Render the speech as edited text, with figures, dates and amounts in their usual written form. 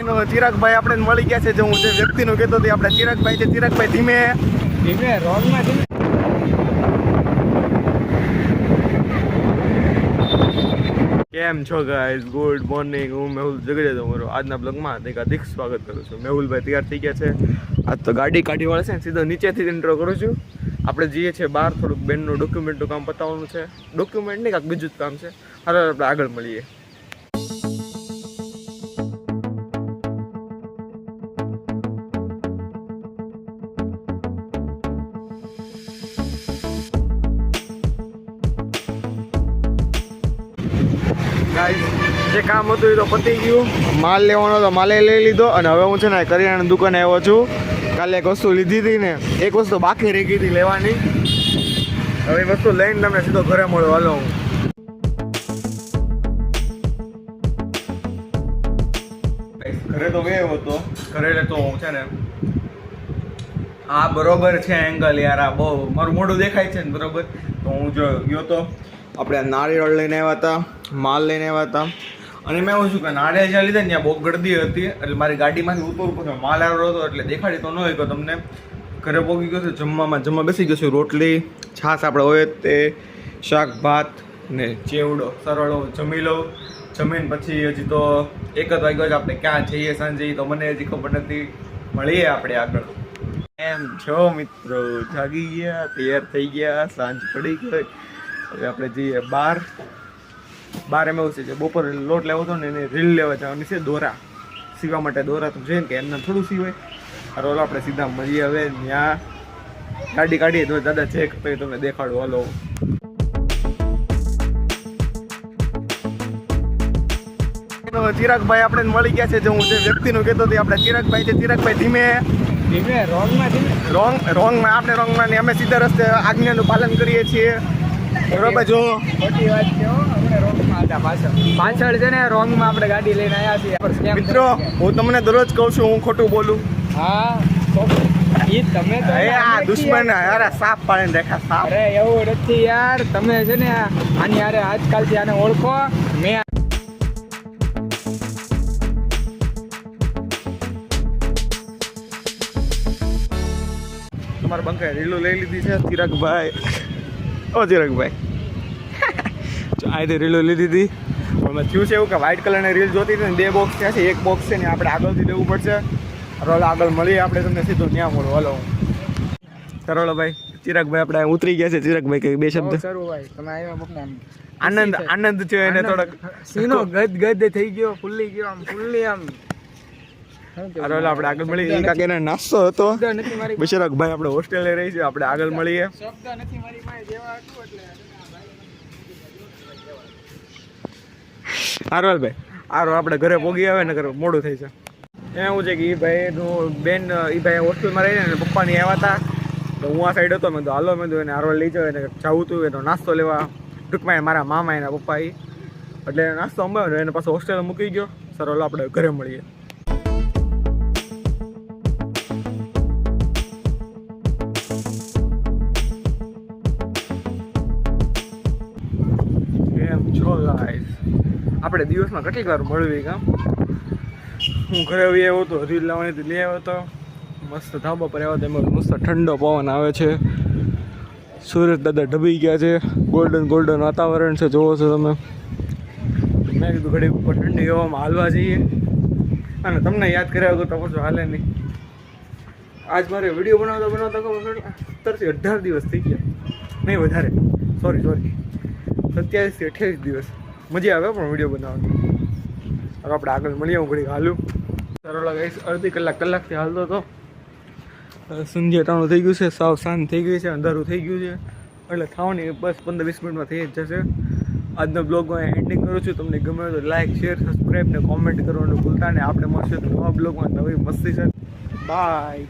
ચિરાગભાઈ આપણે મળી ગયા છે. જે હું જે વ્યક્તિનું કહેતો હતો આપણે ચિરાગભાઈ છે. ચિરાગભાઈ ધીમે ધીમે રોડમાં ધીમે. કેમ છો ગાઈઝ? Good morning. હું મેહુલ જગડે તમારો આજના બ્લોગમાં હાર્દિક સ્વાગત કરું છું. મેહુલભાઈ તૈયાર થઈ ગયા છે. આજ તો ગાડી કાઢી વાળે છે ને સીધો નીચેથી ઇન્ટ્રો કરું છું. આપણે જઈએ છીએ બહાર, થોડુંક બેનનું ડોક્યુમેન્ટનું કામ પતાવવાનું છે. ડોક્યુમેન્ટ નહીં, કાંઈક બીજું જ કામ છે. હાલો આપણે આગળ મળીએ. જે કામ હતું એ તો પતી ગયું. માલ લેવાનો તો માલે લઈ લીધો. અને હવે હું છે ને કરિયાણાની દુકાને આવ્યો છું. કાલે એક વસ્તુ લીધી હતી ને, એક વસ્તુ બાકી રહી ગઈ હતી લેવાની. હવે એ વસ્તુ લઈને તમને સીધો ઘરે મળ્યો. હાલો હું ઘરે તો ગયો હતો. ઘરે તો હું છે ને આ બરોબર છે એંગલ યાર, આ બહુ મારું મોઢું દેખાય છે ને બરોબર. તો હું જો ગયો તો આપણે નારિયેળ લઈને આવ્યા હતા, માલ લઈને આવ્યા હતા. અને મેં એવું છું કે નારિયેળ જ્યાં લીધા ને ત્યાં બહુ ગળદી હતી, એટલે મારી ગાડીમાંથી ઉતરવું પડે. માલ આવ્યો હતો એટલે દેખાડી તો ન હોય કે તમને. ઘરે પહોંચી ગયો છે. જમવા બેસી ગયો છું. રોટલી છાશ આપણે હોય તે, શાક ભાત ને ચેવડો સરળો જમી લઉં. જમીન પછી હજી તો 1 જ વાગ્યો છે. આપણે ક્યાં જઈએ સાંજે તો મને હજી ખબર નથી. મળીએ આપણે આગળ. એમ છો મિત્રો? જાગી ગયા, તૈયાર થઈ ગયા, સાંજ પડી ગઈ. હવે આપણે જઈએ બહાર એમ એવું છે કે બપોરે લોટ લેવો હતો ને એને રીલ લેવા જવાની છે. દોરા સીવા માટે દોરા તો જોઈએ કે એમને થોડું સીવાય. રોલ આપણે સીધા મળીએ. હવે ત્યાં ગાડી કાઢીએ તો દાદા ચેક પછી તમને દેખાડું. હાલો ચિરાગભાઈ આપણે મળી ગયા છે. જે હું જે વ્યક્તિનું કહેતો હતો આપણે ચિરાગભાઈ છે. ચિરાગભાઈ ધીમે ધીમે રોડમાં ધીમે. રોંગમાં આપણે રોંગમાં નહીં, અમે સીધા રસ્તે આજ્ઞાનું પાલન કરીએ છીએ. બરોબર. જો ખોટી વાત છે હો, આપણે રોંગમાં હતા. પાછળ છે ને રોંગમાં આપણે ગાડી લઈને આવ્યા છીએ. મિત્રો હું તમને દરરોજ કહું છું હું ખોટું બોલું. હા ઈ તમે તો આ દુશ્મન યાર સાપ પાડીને દેખા સાપ. અરે એવું નથી યાર, તમે છે ને આની યાર આજકાલથી આને ઓળખો. મેં તમારા બંકાએ રીલો લઈ લીધી છે. ચિરાગભાઈ, ઓ ચિરાગભાઈ આ રીતે રીલો લીધી હતી. પણ થયું છે એવું કે વ્હાઇટ કલરની રીલ જોતી હતી ને 2 બોક્સ થયા છે. 1 બોક્સ છે ને આપણે આગળથી લેવું પડશે. રોલ આગળ મળીએ આપણે તમને સીધો ત્યાં મળો. હાલો કરોલો ભાઈ. ચિરાગભાઈ આપણે ઉતરી ગયા છે. ચિરાગભાઈ કઈ 2 શબ્દ? સારું ભાઈ, તમે આવ્યા બપના આનંદ થયો એને થોડોક. સીનો ગદ થઈ ગયો, ફૂલી ગયો, આમ ફૂલી આમ. રોલ આપણે આગળ મળીએ. કાકે એનો નાસ્તો હતો. ચિરાગભાઈ આપણે હોસ્ટેલે રહી છે. આપણે આગળ મળીએ. શબ્દ નથી મારી પાસે જેવા હતું એટલે. હારો ભાઈ, હારો આપણે ઘરે પોગી આવે ને ઘરે મોડું થઈ છે. એવું છે કે એ ભાઈનું બેન એ ભાઈ હોસ્ટેલમાં રહીને ને પપ્પાની આવ્યા હતા. તો હું આ સાઈડ હતો. મેં તો હાલો મેં તો એને હારવા લઈ જાવ, એને જવું હતું એનો નાસ્તો લેવા. ટૂંકમાં મારા મામા એના પપ્પા એટલે નાસ્તો અંબાવ્યો એને પાછો હોસ્ટેલ મૂકી ગયો. સર ઓલો આપણે ઘરે મળીએ. કેમ છો ગાઈસ? આપણે દિવસમાં કેટલીક વાર મળવી કામ. હું ઘરે આવ્યો હતો, રીલ લાવવાની લઈ આવ્યો હતો. મસ્ત ધાબા પર આવ્યો હતો. એમાં મસ્ત ઠંડો પવન આવે છે. સૂરજ દાદા ઢબી ગયા છે. ગોલ્ડન વાતાવરણ છે, જોવો છો તમે. મેં કીધું ઘડી ઉપર ઠંડી હવામાં હાલવા જઈએ. અને તમને યાદ કર્યા વગર તો પાછું હાલે નહીં. આજ મારે વિડીયો બનાવતા ખબર 17 દિવસ થઈ ગયા, નહીં વધારે. સોરી 27 થી 28 દિવસ. મજા આવે પણ વિડીયો બનાવવાની. હવે આપણે આગળ મળીએ. હું ઘડી હાલું. સરોલા ગઈ અડધી કલાકથી હાલતો હતો. સંધ્યા ટાણું થઈ ગયું છે. સાવ શાંત થઈ ગઈ છે. અંધારું થઈ ગયું છે. એટલે થવાની બસ 15-20 મિનિટમાં થઈ જ જશે. આજનો બ્લોગમાં એન્ડિંગ કરું છું. તમને ગમે તો લાઈક, શેર, સબસ્ક્રાઈબ ને કોમેન્ટ કરવાનું ભૂલતા ને. આપણે મળશે નવા બ્લોગમાં નવી મસ્તી છે. બાય.